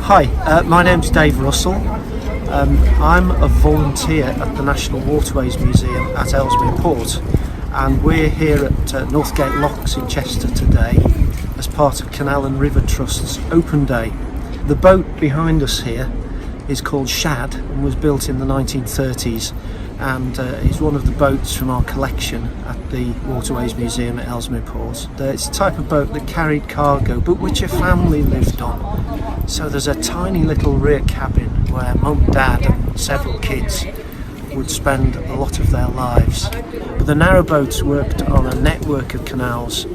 Hi, my name's Dave Russell. I'm a volunteer at the National Waterways Museum at Ellesmere Port, and we're here at Northgate Locks in Chester today as part of Canal and River Trust's Open Day. The boat behind us here is called Shad and was built in the 1930s, and is one of the boats from our collection at the Waterways Museum at Ellesmere Port. It's a type of boat that carried cargo but which a family lived on. So there's a tiny little rear cabin where mum, dad and several kids would spend a lot of their lives. But the narrowboats worked on a network of canals,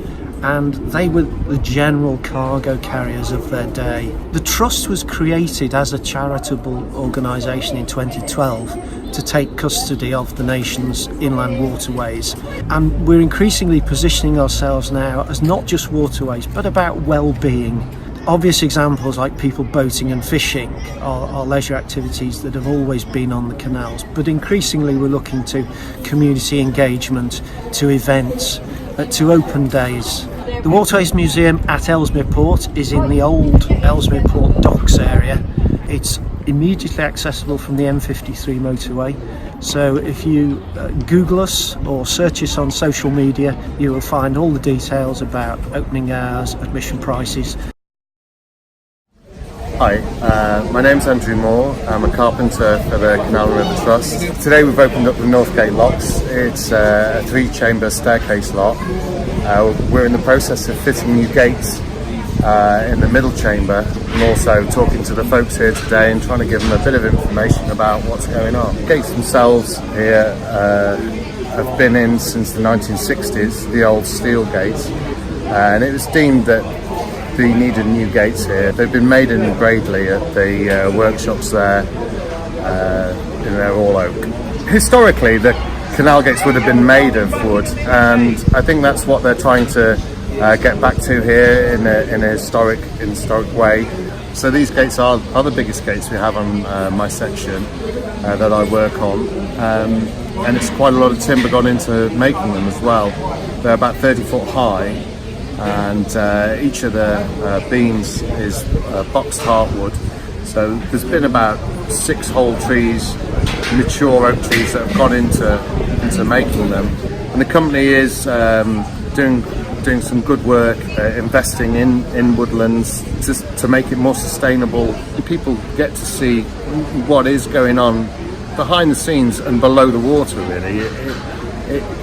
and they were the general cargo carriers of their day. The Trust was created as a charitable organisation in 2012 to take custody of the nation's inland waterways, and we're increasingly positioning ourselves now as not just waterways but about well-being. Obvious examples like people boating and fishing are leisure activities that have always been on the canals, but increasingly we're looking to community engagement, to events, to open days. The Waterways Museum at Ellesmere Port is in the old Ellesmere Port docks area. It's immediately accessible from the M53 motorway, so if you Google us or search us on social media, you will find all the details about opening hours, admission prices. Hi, my name's Andrew Moore. I'm a carpenter for the Canal and River Trust. Today we've opened up the Northgate Locks. It's a 3-chamber staircase lock. We're in the process of fitting new gates in the middle chamber, and also talking to the folks here today and trying to give them a bit of information about what's going on. The gates themselves here have been in since the 1960s, the old steel gates, and it was deemed that they needed new gates here. They've been made in Braidley at the workshops there, they're all oak. Historically, the canal gates would have been made of wood, and I think that's what they're trying to get back to here in a historic way. So these gates are the biggest gates we have on my section that I work on, and it's quite a lot of timber gone into making them as well. They're about 30 foot high, and each of the beams is boxed heartwood. So there's been about 6 whole trees, mature oak trees, that have gone into making them. And the company is doing some good work, investing in woodlands to make it more sustainable. People get to see what is going on behind the scenes and below the water. Really,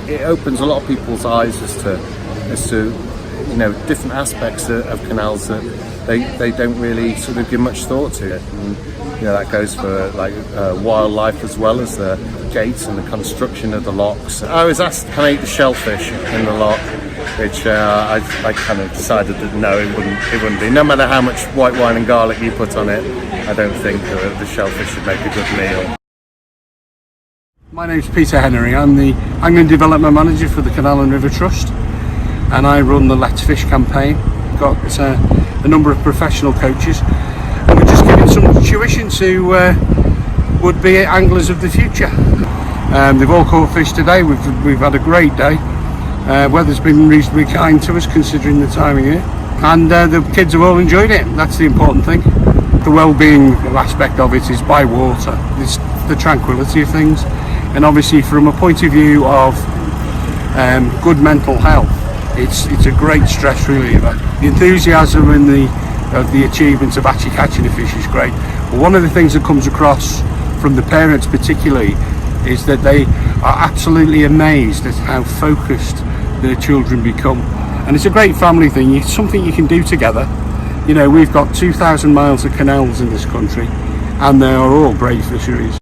it opens a lot of people's eyes as to different aspects of canals that they don't really sort of give much thought to it. And, that goes for wildlife as well as the gates and the construction of the locks. I was asked, can I eat the shellfish in the lock, which I kind of decided that no, it wouldn't be. No matter how much white wine and garlic you put on it, I don't think the shellfish would make a good meal. My name's Peter Henry. I'm the Angling Development Manager for the Canal and River Trust, and I run the Let's Fish campaign. We've got a number of professional coaches, and we're just giving some tuition to would-be anglers of the future. They've all caught fish today. We've had a great day. Weather's been reasonably kind to us considering the time of year, and the kids have all enjoyed it. That's the important thing. The well-being aspect of it is by water. It's the tranquility of things, and obviously from a point of view of good mental health, it's a great stress reliever. The enthusiasm and the achievements of actually catching a fish is great. But one of the things that comes across from the parents particularly is that they are absolutely amazed at how focused their children become. And it's a great family thing. It's something you can do together. We've got 2,000 miles of canals in this country, and they are all great fisheries.